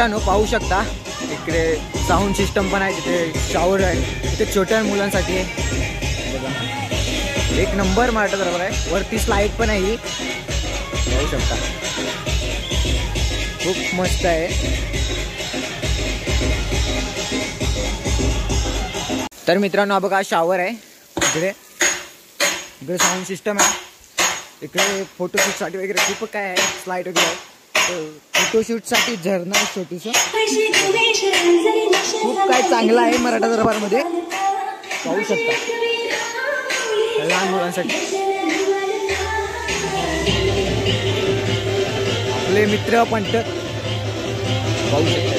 मित्रांनो पाहू शकता इकडे साऊंड सिस्टम पण आहे, तिथे शॉवर आहे, तिथे छोट्या मुलांसाठी आहे बघा, एक नंबर मराठा दरबार आहे. वरती स्लाईड पण आहे ही पाहू शकता, खूप मस्त आहे. तर मित्रांनो हा बघा शॉवर आहे, इकडे साऊंड सिस्टम आहे, इकडे फोटोशूटसाठी वगैरे खूप काय आहे, स्लाईड वगैरे आहे. फोटोशूटसाठी झरणा आहे छोटीसं, खूप काय चांगलं आहे मराठा दरबारमध्ये पाहू शकता लहान मुलांसाठी. आपले मित्र पंट पाहू शकता.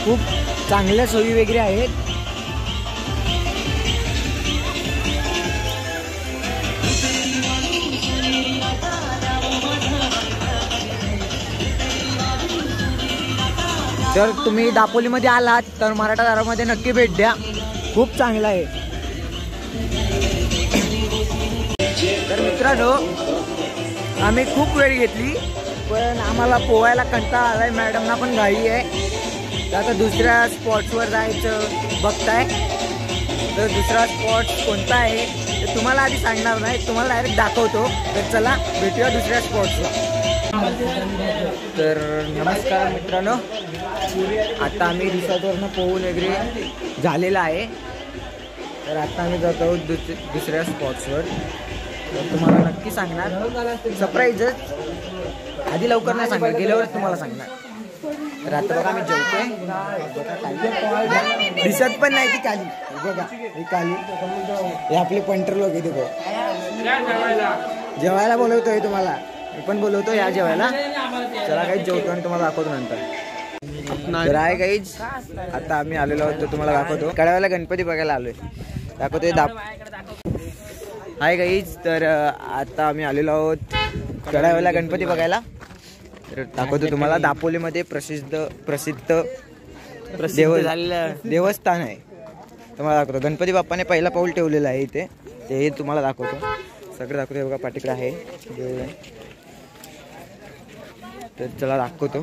खूप चांगल्या सोयी वगैरे आहेत. जर तुम्ही दापोलीमध्ये आलात तर मराठा दरबारमध्ये नक्की भेट द्या, खूप चांगला आहे. तर मित्रांनो आम्ही खूप वेळ घेतली पण आम्हाला पोहायला कंटाळा आलाय, मॅडमना पण घाई आहे. तर आता दुसऱ्या स्पॉट्सवर जायचं बघताय, तर दुसरा स्पॉट कोणता आहे ते तुम्हाला आधी सांगणार नाही, तुम्हाला डायरेक्ट दाखवतो. तर चला भेटूया दुसऱ्या स्पॉट्सला. तर नमस्कार मित्रांनो, आता आम्ही रिसॉर्टवरनं पोहून वगैरे झालेला आहे. तर आता आम्ही जात आहोत दुसऱ्या स्पॉट्सवर. तर तुम्हाला नक्की सांगणार, सरप्राईजच, आधी लवकर नाही सांगणार, गेल्यावरच तुम्हाला सांगणार. तर आता बघा आम्ही जेवतोय, दिसत पण नाही ती काली बघा, ही काली, हे आपले पंटर लोक इथे बघ, जेवायला बोलवतोय तुम्हाला, मी पण बोलवतो या जेवायला. चला काही जेवतो आणि तुम्हाला दाखवतो नंतर. तर आहे काहीच आता आम्ही आलेलो आहोत, तुम्हाला दाखवतो. कड्यावाला गणपती बघायला आलोय, दाखवतोय हाय काहीच. तर आता आम्ही आलेलो आहोत कड्यावाला गणपती बघायला. तर दाखवतो तुम्हाला, दापोलीमध्ये प्रसिद्ध देवस्थान आहे. तुम्हाला दाखवतो, गणपती बाप्पाने पहिला पाऊल ठेवलेला आहे इथे, ते तुम्हाला दाखवतो. सगळं दाखवतो बघा, पाठीकडे आहे देऊळ आहे. तर चला दाखवतो.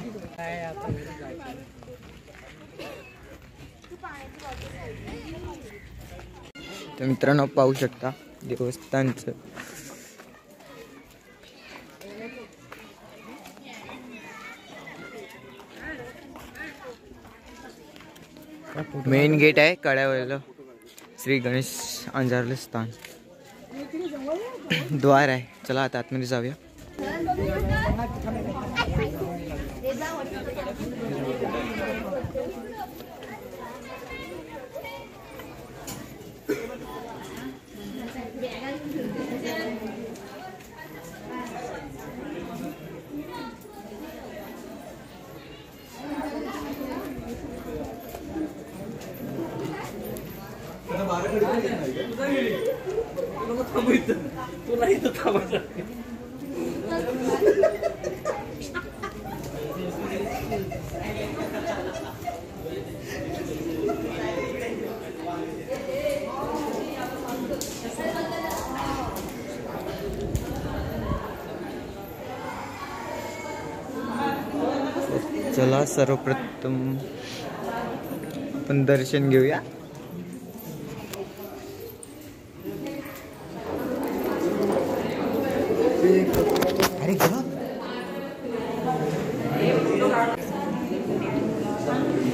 तर मित्रांनो पाहू शकता देवस्थानचं मेन गेट आहे कड्यावरलं, श्री गणेश अंजारले स्थान द्वार आहे. चला आता आतमध्ये जाऊया. चला सर्वप्रथम आपण दर्शन घेऊया. अरे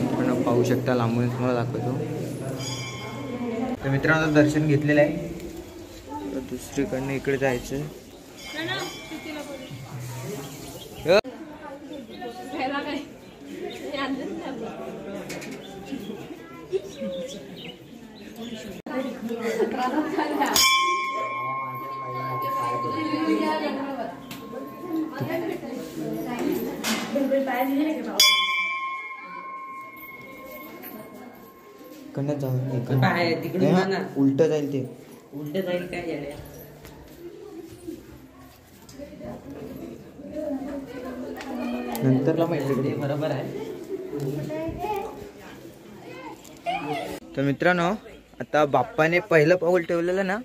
आपण पाहू शकता, लांबून तुम्हाला दाखवतो. तर मित्रांनो दर्शन घेतलेलं आहे, दुसरीकडनं इकडे जायचं. कन्यात जाऊ उलट जाईल, ते उलट जाईल काय नंतरला माहिती बरोबर आहे. तर मित्रांनो आता बाप्पाने पहिलं पाऊल ठेवलेलं ना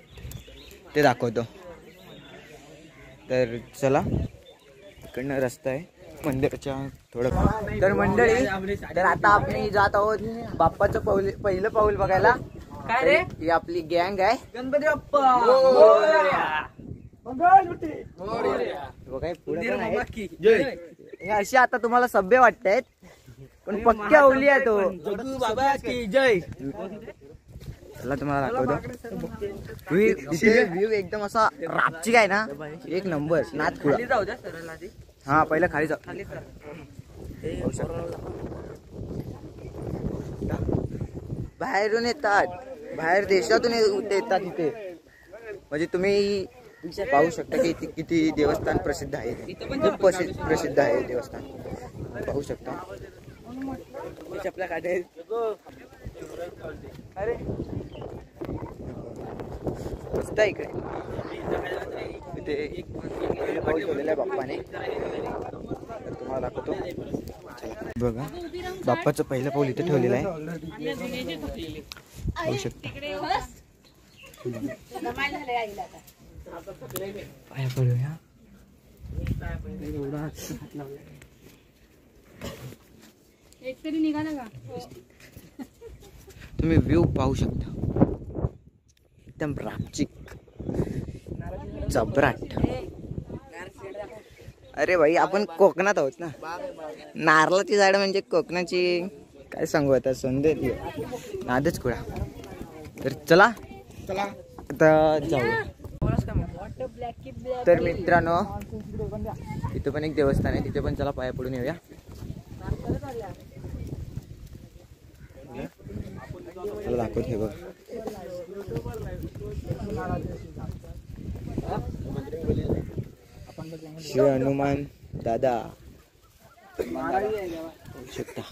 ते दाखवतो. तर चला, इकडनं रस्ता आहे मंदिराच्या थोडं. तर मंडळी, तर आता आपण जात आहोत बाप्पाचं पहिलं पाऊल बघायला. काय रे, ही आपली गँग आहे. गणपती बाप्पा बघा पुढे पण आहे. अशी आता तुम्हाला सभ्य वाटतायत पण पक्क्या ओली आहे तो. बाबा की जय. चला तुम्हाला दाखवतो व्ह्यू एकदम असा रापचिक आहे ना, एक नंबर. नाच खाली जाऊ द्या सरळ आधी. हा पहिलं खाली जाऊ. बाहेरून येतात, बाहेर देशातून येतात इथे. म्हणजे तुम्ही पाहू शकता की किती देवस्थान प्रसिद्ध आहे. खूप प्रसिद्ध आहे देवस्थान, पाहू शकता. चपला काढे. अरे मस्त आहे इकडे. इथे पाऊल ठेवलेला आहे बाप्पाने. तुम्हाला दाखवतो बघा. बाप्पाचं पहिलं पाऊल इथे ठेवलेलं आहे, पाहू शकता. पाया पडूया. तुम्ही व्ह्यू पाहू शकता, एकदम रापचिक जबराट. अरे भाई, आपण कोकणात आहोत ना. नारळाची झाड म्हणजे कोकणाची काय सांगू आता, सौंदर्य नादच कुळा. तर चला आता जाऊ. तर मित्रांनो, इथं पण एक देवस्थान आहे, तिथे पण चला पाया पडून येऊया. मला दाखवत हे बघ. श्री हनुमान दादा शकता.